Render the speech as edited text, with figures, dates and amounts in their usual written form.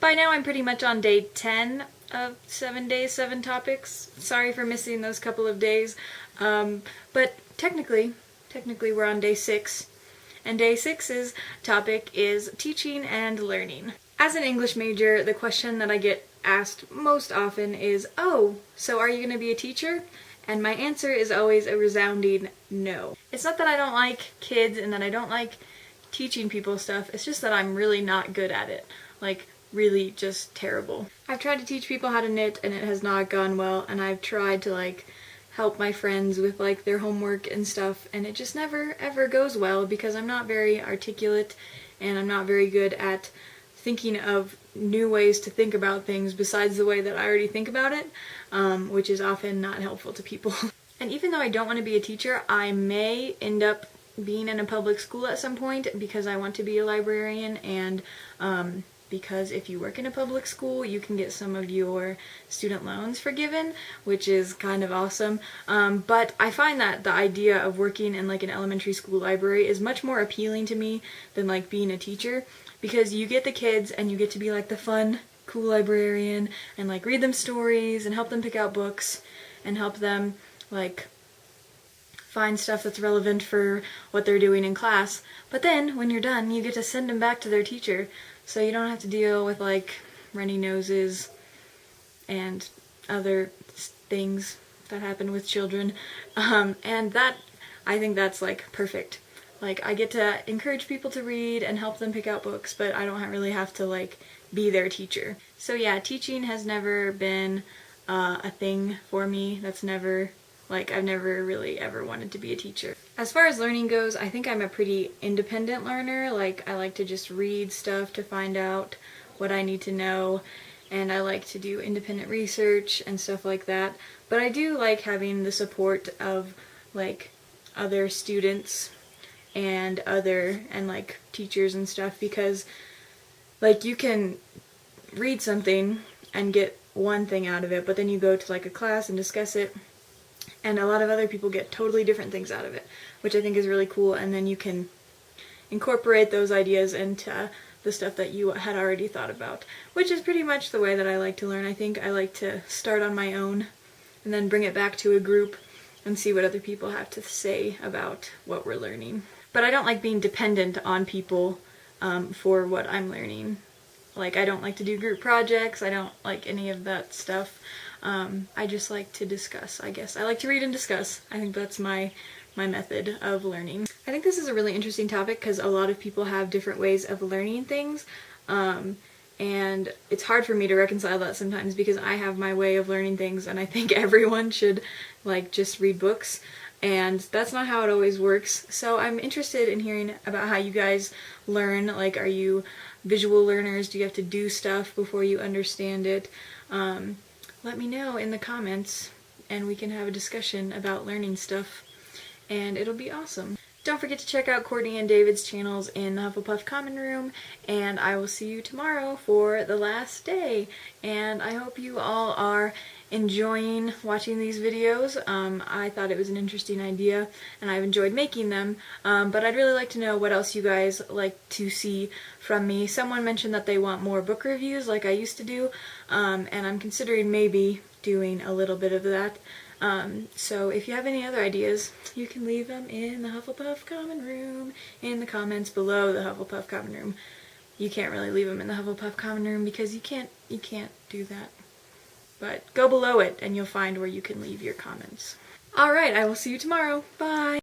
By now I'm pretty much on day 10 of 7 days, 7 topics. Sorry for missing those couple of days. But technically we're on day 6. And day 6's topic is teaching and learning. As an English major, the question that I get asked most often is, oh, so are you going to be a teacher? And my answer is always a resounding no. It's not that I don't like kids and that I don't like teaching people stuff, it's just that I'm really not good at it. Like, really just terrible. I've tried to teach people how to knit and it has not gone well, and I've tried to like help my friends with like their homework and stuff, and it just never ever goes well because I'm not very articulate and I'm not very good at thinking of new ways to think about things besides the way that I already think about it, which is often not helpful to people. And even though I don't want to be a teacher, I may end up being in a public school at some point because I want to be a librarian, and because if you work in a public school, you can get some of your student loans forgiven, which is kind of awesome. But I find that the idea of working in like an elementary school library is much more appealing to me than like being a teacher, because you get the kids and you get to be like the fun, cool librarian and like read them stories and help them pick out books and help them like find stuff that's relevant for what they're doing in class. But then when you're done, you get to send them back to their teacher, so you don't have to deal with like runny noses and other things that happen with children. And that, I think that's like perfect. Like, I get to encourage people to read and help them pick out books, but I don't really have to like be their teacher. So yeah, teaching has never been a thing for me. That's never, like, I've never really ever wanted to be a teacher. As far as learning goes, I think I'm a pretty independent learner. Like, I like to just read stuff to find out what I need to know, and I like to do independent research and stuff like that. But I do like having the support of like other students and like teachers and stuff, because like you can read something and get one thing out of it, but then you go to like a class and discuss it, and a lot of other people get totally different things out of it, which I think is really cool, and then you can incorporate those ideas into the stuff that you had already thought about, which is pretty much the way that I like to learn. I think I like to start on my own and then bring it back to a group and see what other people have to say about what we're learning. But I don't like being dependent on people for what I'm learning. Like, I don't like to do group projects, I don't like any of that stuff. I just like to discuss, I guess. I like to read and discuss. I think that's my method of learning. I think this is a really interesting topic because a lot of people have different ways of learning things. And it's hard for me to reconcile that sometimes because I have my way of learning things, and I think everyone should like just read books. And that's not how it always works. So I'm interested in hearing about how you guys learn. Like, are you visual learners? Do you have to do stuff before you understand it? Let me know in the comments and we can have a discussion about learning stuff, and it'll be awesome. Don't forget to check out Courtney and David's channels in the Hufflepuff Common Room, and I will see you tomorrow for the last day. And I hope you all are enjoying watching these videos. I thought it was an interesting idea and I've enjoyed making them, but I'd really like to know what else you guys like to see from me. Someone mentioned that they want more book reviews like I used to do, and I'm considering maybe doing a little bit of that. So if you have any other ideas, you can leave them in the Hufflepuff Common Room, in the comments below the Hufflepuff Common Room. You can't really leave them in the Hufflepuff Common Room because you can't do that. But go below it and you'll find where you can leave your comments. Alright, I will see you tomorrow. Bye!